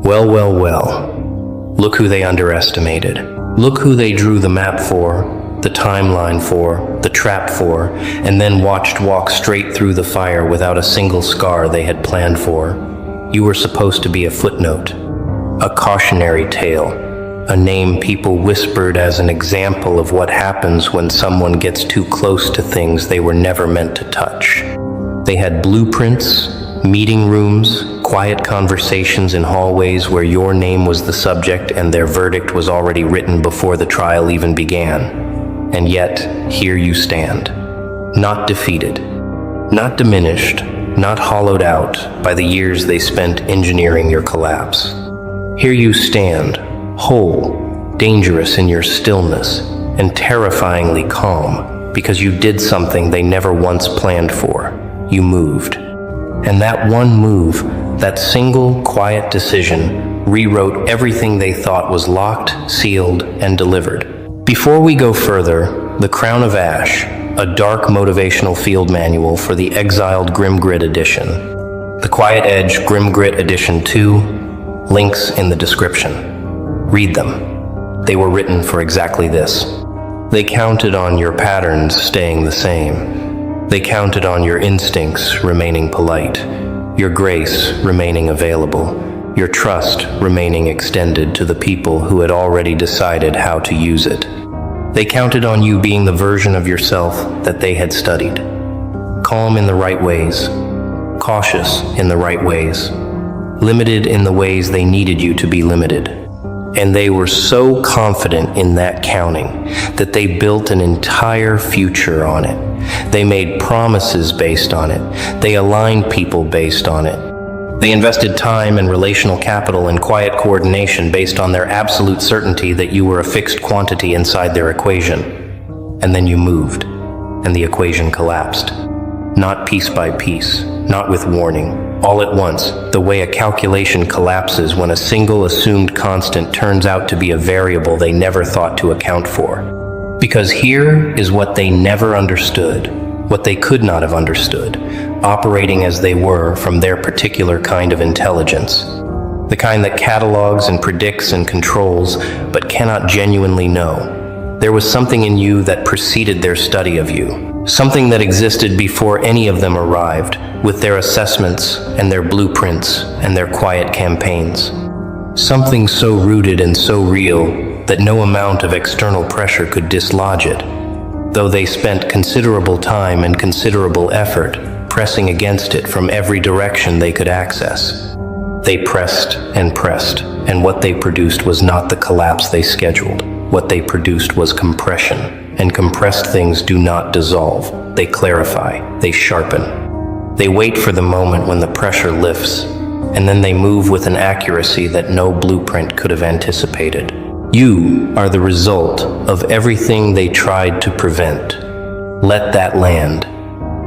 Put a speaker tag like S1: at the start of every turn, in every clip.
S1: Well, well, well. Look who they underestimated. Look who they drew the map for, the timeline for, the trap for, and then watched walk straight through the fire without a single scar they had planned for. You were supposed to be a footnote, a cautionary tale, a name people whispered as an example of what happens when someone gets too close to things they were never meant to touch. They had blueprints, meeting rooms, quiet conversations in hallways where your name was the subject and their verdict was already written before the trial even began. And yet, here you stand. Not defeated, not diminished, not hollowed out by the years they spent engineering your collapse. Here you stand, whole, dangerous in your stillness, and terrifyingly calm, because you did something they never once planned for. You moved. And that one move, that single, quiet decision, rewrote everything they thought was locked, sealed, and delivered. Before we go further, The Crown of Ash, a dark motivational field manual for the exiled Grim Grit edition. The Quiet Edge Grim Grit Edition 2, links in the description. Read them. They were written for exactly this. They counted on your patterns staying the same. They counted on your instincts remaining polite, your grace remaining available, your trust remaining extended to the people who had already decided how to use it. They counted on you being the version of yourself that they had studied. Calm in the right ways, cautious in the right ways, limited in the ways they needed you to be limited. And they were so confident in that counting that they built an entire future on it. They made promises based on it. They aligned people based on it. They invested time and relational capital and quiet coordination based on their absolute certainty that you were a fixed quantity inside their equation. And then you moved, and the equation collapsed. Not piece by piece, not with warning. All at once, the way a calculation collapses when a single assumed constant turns out to be a variable they never thought to account for. Because here is what they never understood, what they could not have understood, operating as they were from their particular kind of intelligence. The kind that catalogs and predicts and controls, but cannot genuinely know. There was something in you that preceded their study of you. Something that existed before any of them arrived, with their assessments and their blueprints and their quiet campaigns. Something so rooted and so real that no amount of external pressure could dislodge it, though they spent considerable time and considerable effort pressing against it from every direction they could access. They pressed, and what they produced was not the collapse they scheduled. What they produced was compression. And compressed things do not dissolve. They clarify, they sharpen. They wait for the moment when the pressure lifts, and then they move with an accuracy that no blueprint could have anticipated. You are the result of everything they tried to prevent. Let that land.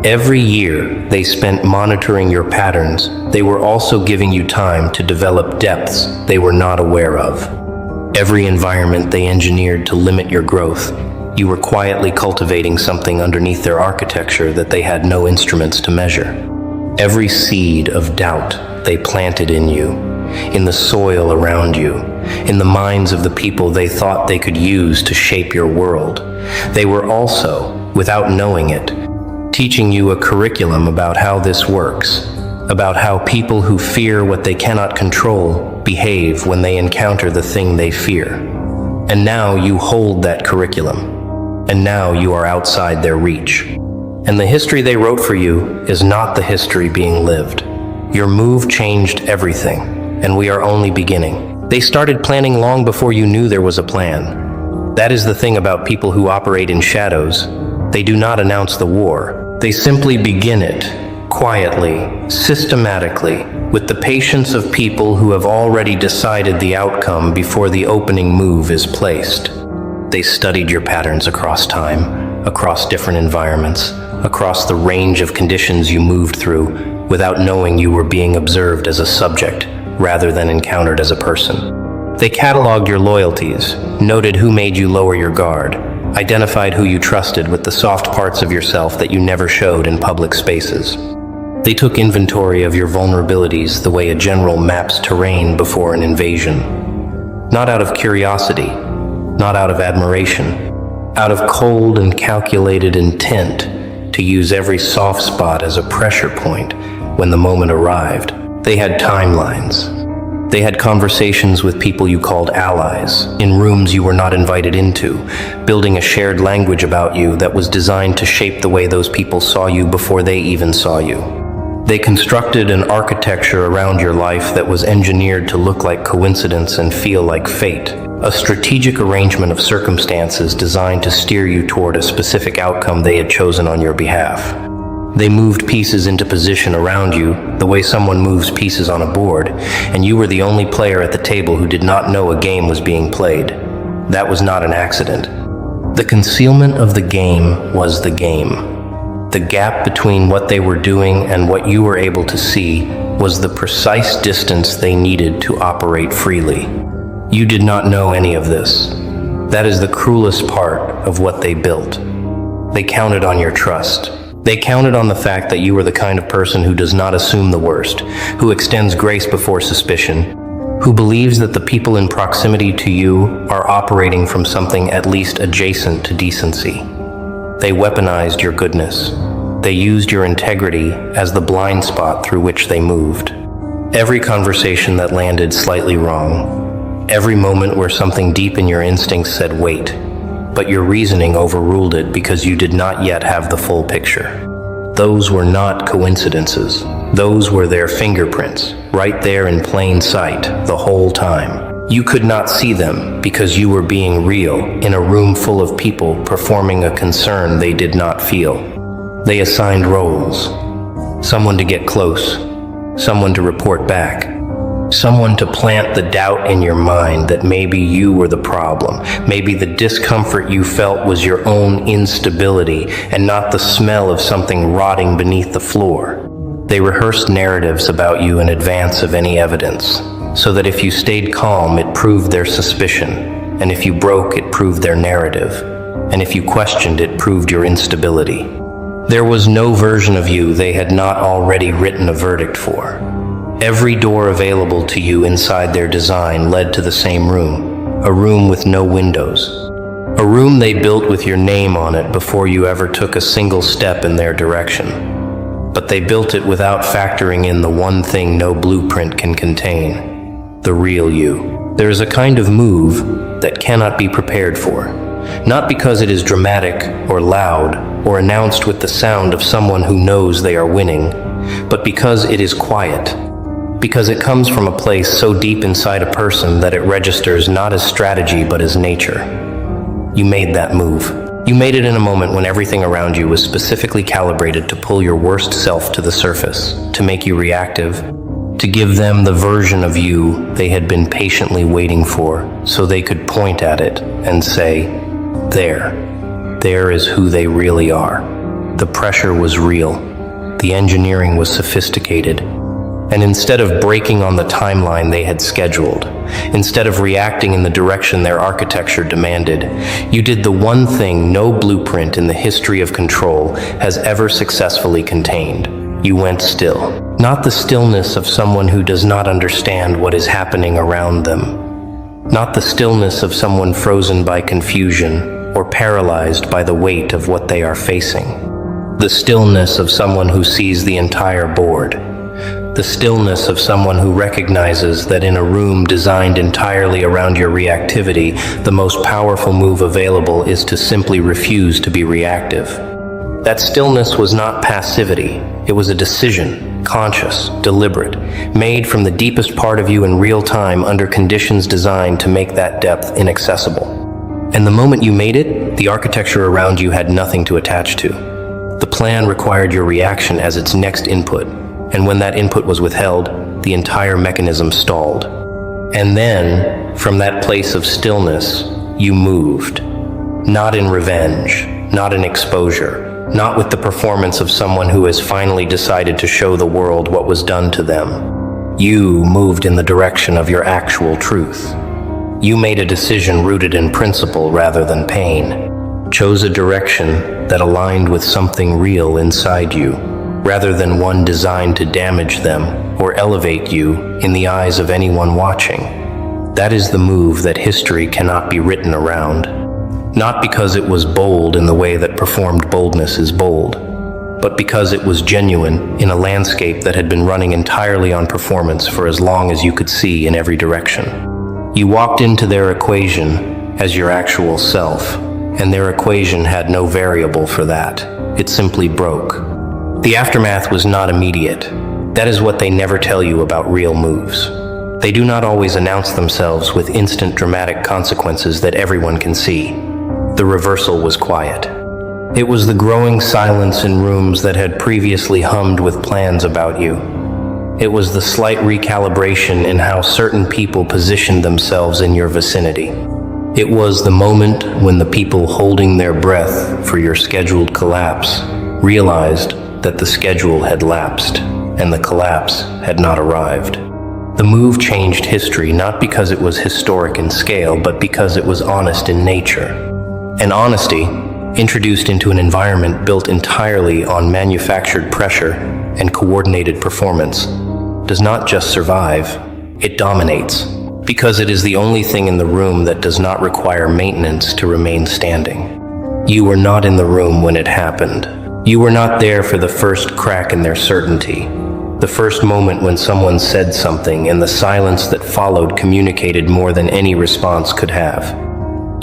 S1: Every year they spent monitoring your patterns, they were also giving you time to develop depths they were not aware of. Every environment they engineered to limit your growth, you were quietly cultivating something underneath their architecture that they had no instruments to measure. Every seed of doubt they planted in you, in the soil around you, in the minds of the people they thought they could use to shape your world. They were also, without knowing it, teaching you a curriculum about how this works, about how people who fear what they cannot control behave when they encounter the thing they fear. And now you hold that curriculum. And now you are outside their reach. And the history they wrote for you is not the history being lived. Your move changed everything, and we are only beginning. They started planning long before you knew there was a plan. That is the thing about people who operate in shadows. They do not announce the war. They simply begin it, quietly, systematically, with the patience of people who have already decided the outcome before the opening move is placed. They studied your patterns across time, across different environments, across the range of conditions you moved through, without knowing you were being observed as a subject, rather than encountered as a person. They cataloged your loyalties, noted who made you lower your guard, identified who you trusted with the soft parts of yourself that you never showed in public spaces. They took inventory of your vulnerabilities the way a general maps terrain before an invasion. Not out of curiosity, not out of admiration, out of cold and calculated intent to use every soft spot as a pressure point when the moment arrived. They had timelines. They had conversations with people you called allies, in rooms you were not invited into, building a shared language about you that was designed to shape the way those people saw you before they even saw you. They constructed an architecture around your life that was engineered to look like coincidence and feel like fate, a strategic arrangement of circumstances designed to steer you toward a specific outcome they had chosen on your behalf. They moved pieces into position around you the way someone moves pieces on a board, and you were the only player at the table who did not know a game was being played. That was not an accident. The concealment of the game was the game. The gap between what they were doing and what you were able to see was the precise distance they needed to operate freely. You did not know any of this. That is the cruelest part of what they built. They counted on your trust. They counted on the fact that you were the kind of person who does not assume the worst, who extends grace before suspicion, who believes that the people in proximity to you are operating from something at least adjacent to decency. They weaponized your goodness. They used your integrity as the blind spot through which they moved. Every conversation that landed slightly wrong, every moment where something deep in your instincts said wait, but your reasoning overruled it because you did not yet have the full picture. Those were not coincidences. Those were their fingerprints, right there in plain sight the whole time. You could not see them because you were being real in a room full of people performing a concern they did not feel. They assigned roles. Someone to get close, someone to report back, someone to plant the doubt in your mind that maybe you were the problem, maybe the discomfort you felt was your own instability and not the smell of something rotting beneath the floor. They rehearsed narratives about you in advance of any evidence, so that if you stayed calm, it proved their suspicion, and if you broke, it proved their narrative, and if you questioned, it proved your instability. There was no version of you they had not already written a verdict for. Every door available to you inside their design led to the same room, a room with no windows, a room they built with your name on it before you ever took a single step in their direction. But they built it without factoring in the one thing no blueprint can contain, the real you. There is a kind of move that cannot be prepared for, not because it is dramatic or loud or announced with the sound of someone who knows they are winning, but because it is quiet. Because it comes from a place so deep inside a person that it registers not as strategy but as nature. You made that move. You made it in a moment when everything around you was specifically calibrated to pull your worst self to the surface, to make you reactive, to give them the version of you they had been patiently waiting for, so they could point at it and say, there is who they really are. The pressure was real. The engineering was sophisticated. And instead of breaking on the timeline they had scheduled, instead of reacting in the direction their architecture demanded, you did the one thing no blueprint in the history of control has ever successfully contained. You went still. Not the stillness of someone who does not understand what is happening around them. Not the stillness of someone frozen by confusion or paralyzed by the weight of what they are facing. The stillness of someone who sees the entire board. The stillness of someone who recognizes that in a room designed entirely around your reactivity, the most powerful move available is to simply refuse to be reactive. That stillness was not passivity. It was a decision, conscious, deliberate, made from the deepest part of you in real time under conditions designed to make that depth inaccessible. And the moment you made it, the architecture around you had nothing to attach to. The plan required your reaction as its next input. And when that input was withheld, the entire mechanism stalled. And then, from that place of stillness, you moved. Not in revenge, not in exposure, not with the performance of someone who has finally decided to show the world what was done to them. You moved in the direction of your actual truth. You made a decision rooted in principle rather than pain. Chose a direction that aligned with something real inside you. rather than one designed to damage them or elevate you in the eyes of anyone watching. That is the move that history cannot be written around. Not because it was bold in the way that performed boldness is bold, but because it was genuine in a landscape that had been running entirely on performance for as long as you could see in every direction. You walked into their equation as your actual self, and their equation had no variable for that. It simply broke. The aftermath was not immediate. That is what they never tell you about real moves. They do not always announce themselves with instant dramatic consequences that everyone can see. The reversal was quiet. It was the growing silence in rooms that had previously hummed with plans about you. It was the slight recalibration in how certain people positioned themselves in your vicinity. It was the moment when the people holding their breath for your scheduled collapse realized that the schedule had lapsed and the collapse had not arrived. The move changed history not because it was historic in scale, but because it was honest in nature. And honesty, introduced into an environment built entirely on manufactured pressure and coordinated performance, does not just survive, it dominates, because it is the only thing in the room that does not require maintenance to remain standing. You were not in the room when it happened. You were not there for the first crack in their certainty, the first moment when someone said something and the silence that followed communicated more than any response could have.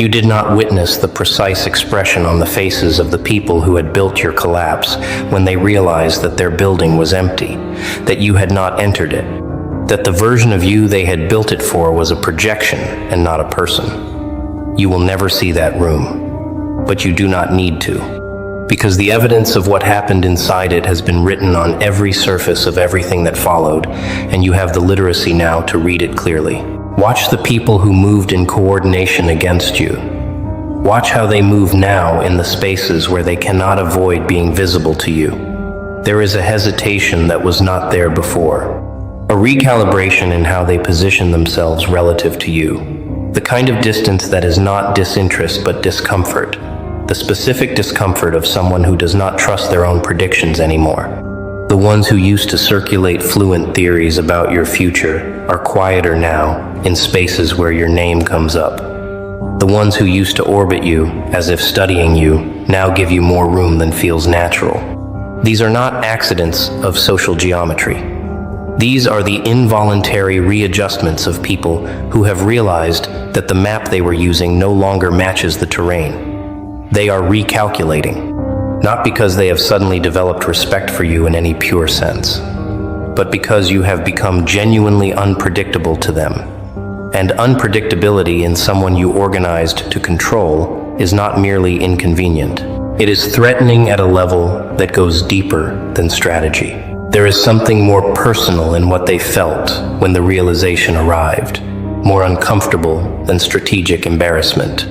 S1: You did not witness the precise expression on the faces of the people who had built your collapse when they realized that their building was empty, that you had not entered it, that the version of you they had built it for was a projection and not a person. You will never see that room, but you do not need to, because the evidence of what happened inside it has been written on every surface of everything that followed, and you have the literacy now to read it clearly. Watch the people who moved in coordination against you. Watch how they move now in the spaces where they cannot avoid being visible to you. There is a hesitation that was not there before, a recalibration in how they position themselves relative to you. The kind of distance that is not disinterest but discomfort, the specific discomfort of someone who does not trust their own predictions anymore. The ones who used to circulate fluent theories about your future are quieter now in spaces where your name comes up. The ones who used to orbit you as if studying you now give you more room than feels natural. These are not accidents of social geometry. These are the involuntary readjustments of people who have realized that the map they were using no longer matches the terrain. They are recalculating. Not because they have suddenly developed respect for you in any pure sense, but because you have become genuinely unpredictable to them. And unpredictability in someone you organized to control is not merely inconvenient. It is threatening at a level that goes deeper than strategy. There is something more personal in what they felt when the realization arrived, more uncomfortable than strategic embarrassment,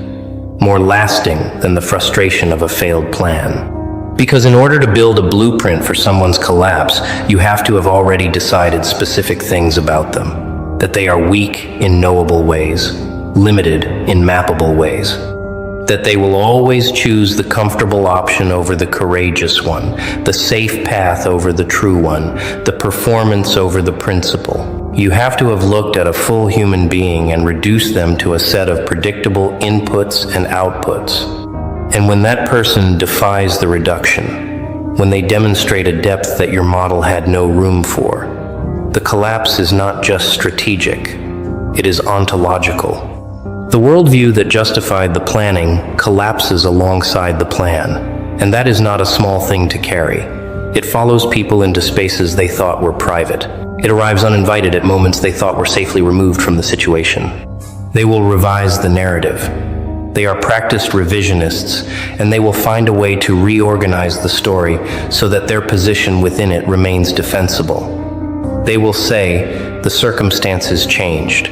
S1: more lasting than the frustration of a failed plan. Because in order to build a blueprint for someone's collapse, you have to have already decided specific things about them. That they are weak in knowable ways, limited in mappable ways. That they will always choose the comfortable option over the courageous one, the safe path over the true one, the performance over the principle. You have to have looked at a full human being and reduced them to a set of predictable inputs and outputs. And when that person defies the reduction, when they demonstrate a depth that your model had no room for, the collapse is not just strategic, it is ontological. The worldview that justified the planning collapses alongside the plan, and that is not a small thing to carry. It follows people into spaces they thought were private. It arrives uninvited at moments they thought were safely removed from the situation. They will revise the narrative. They are practiced revisionists, and they will find a way to reorganize the story so that their position within it remains defensible. They will say, the circumstances changed.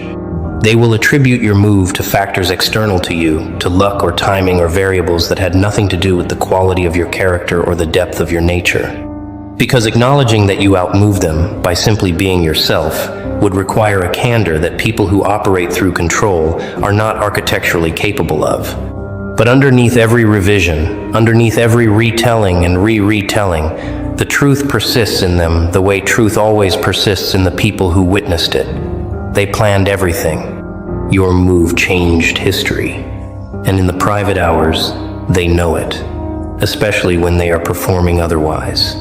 S1: They will attribute your move to factors external to you, to luck or timing or variables that had nothing to do with the quality of your character or the depth of your nature. Because acknowledging that you outmove them by simply being yourself would require a candor that people who operate through control are not architecturally capable of. But underneath every revision, underneath every retelling and re-retelling, The truth persists in them the way truth always persists in the people who witnessed it. They planned everything. Your move changed history. And in the private hours, they know it, especially when they are performing otherwise.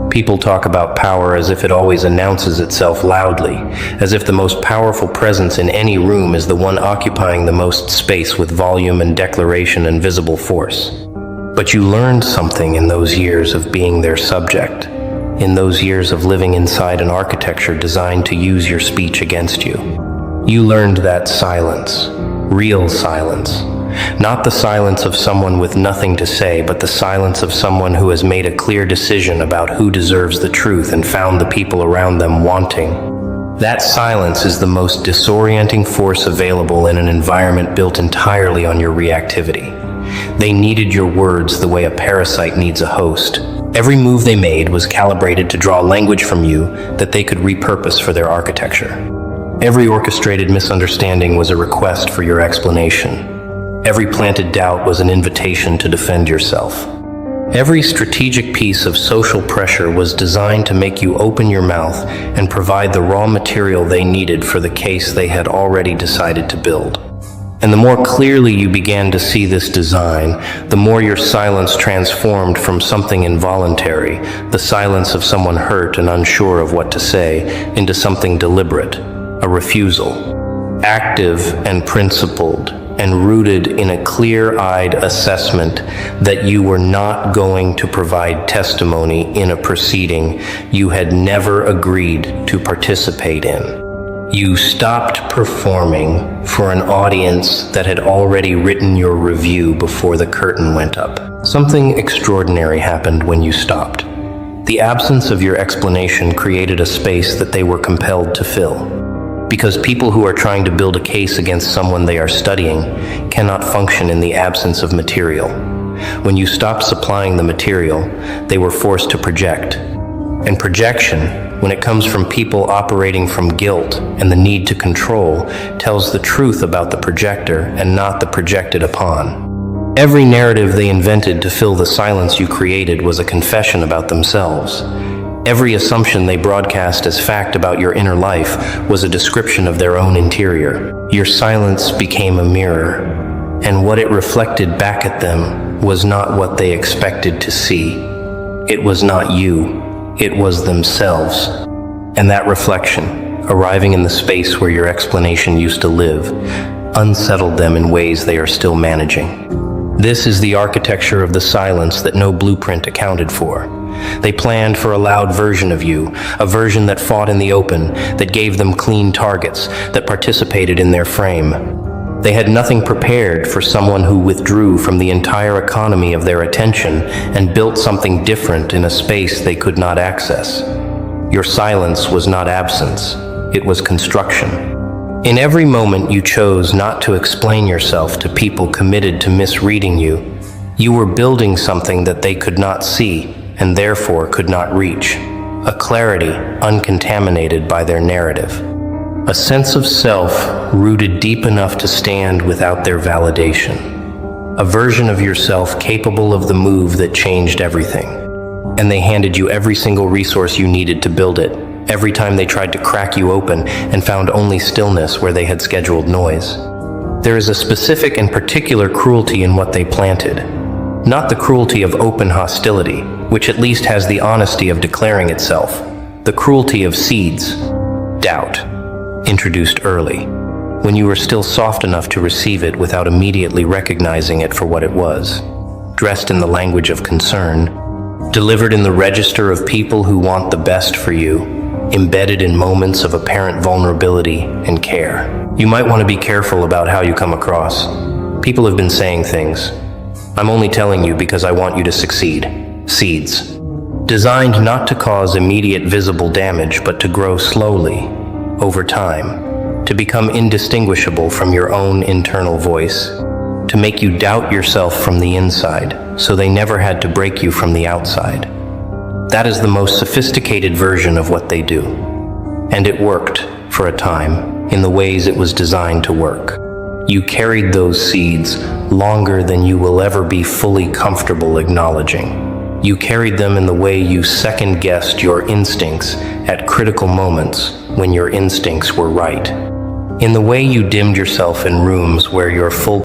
S1: People talk about power as if it always announces itself loudly, as if the most powerful presence in any room is the one occupying the most space with volume and declaration and visible force. But you learned something in those years of being their subject, in those years of living inside an architecture designed to use your speech against you. You learned that silence, real silence, not the silence of someone with nothing to say, but the silence of someone who has made a clear decision about who deserves the truth and found the people around them wanting. That silence is the most disorienting force available in an environment built entirely on your reactivity. They needed your words the way a parasite needs a host. Every move they made was calibrated to draw language from you that they could repurpose for their architecture. Every orchestrated misunderstanding was a request for your explanation. Every planted doubt was an invitation to defend yourself. Every strategic piece of social pressure was designed to make you open your mouth and provide the raw material they needed for the case they had already decided to build. And the more clearly you began to see this design, the more your silence transformed from something involuntary, the silence of someone hurt and unsure of what to say, into something deliberate, a refusal, active and principled, and rooted in a clear-eyed assessment that you were not going to provide testimony in a proceeding you had never agreed to participate in. You stopped performing for an audience that had already written your review before the curtain went up. Something extraordinary happened when you stopped. The absence of your explanation created a space that they were compelled to fill. Because people who are trying to build a case against someone they are studying cannot function in the absence of material. When you stopped supplying the material, they were forced to project. And projection, when it comes from people operating from guilt and the need to control, tells the truth about the projector and not the projected upon. Every narrative they invented to fill the silence you created was a confession about themselves. Every assumption they broadcast as fact about your inner life was a description of their own interior. Your silence became a mirror, and what it reflected back at them was not what they expected to see. It was not you, it was themselves. And that reflection, arriving in the space where your explanation used to live, unsettled them in ways they are still managing. This is the architecture of the silence that no blueprint accounted for. They planned for a loud version of you, a version that fought in the open, that gave them clean targets, that participated in their frame. They had nothing prepared for someone who withdrew from the entire economy of their attention and built something different in a space they could not access. Your silence was not absence, it was construction. In every moment you chose not to explain yourself to people committed to misreading you, you were building something that they could not see and therefore could not reach, a clarity uncontaminated by their narrative, a sense of self rooted deep enough to stand without their validation, a version of yourself capable of the move that changed everything. And they handed you every single resource you needed to build it, every time they tried to crack you open and found only stillness where they had scheduled noise. There is a specific and particular cruelty in what they planted, not the cruelty of open hostility, which at least has the honesty of declaring itself, the cruelty of seeds, doubt, introduced early, when you were still soft enough to receive it without immediately recognizing it for what it was, dressed in the language of concern, delivered in the register of people who want the best for you, embedded in moments of apparent vulnerability and care. You might want to be careful about how you come across. People have been saying things. I'm only telling you because I want you to succeed. Seeds. Designed not to cause immediate visible damage, but to grow slowly, over time, to become indistinguishable from your own internal voice, to make you doubt yourself from the inside, so they never had to break you from the outside. That is the most sophisticated version of what they do. And it worked, for a time, in the ways it was designed to work. You carried those seeds longer than you will ever be fully comfortable acknowledging. You carried them in the way you second-guessed your instincts at critical moments when your instincts were right. In the way you dimmed yourself in rooms where your full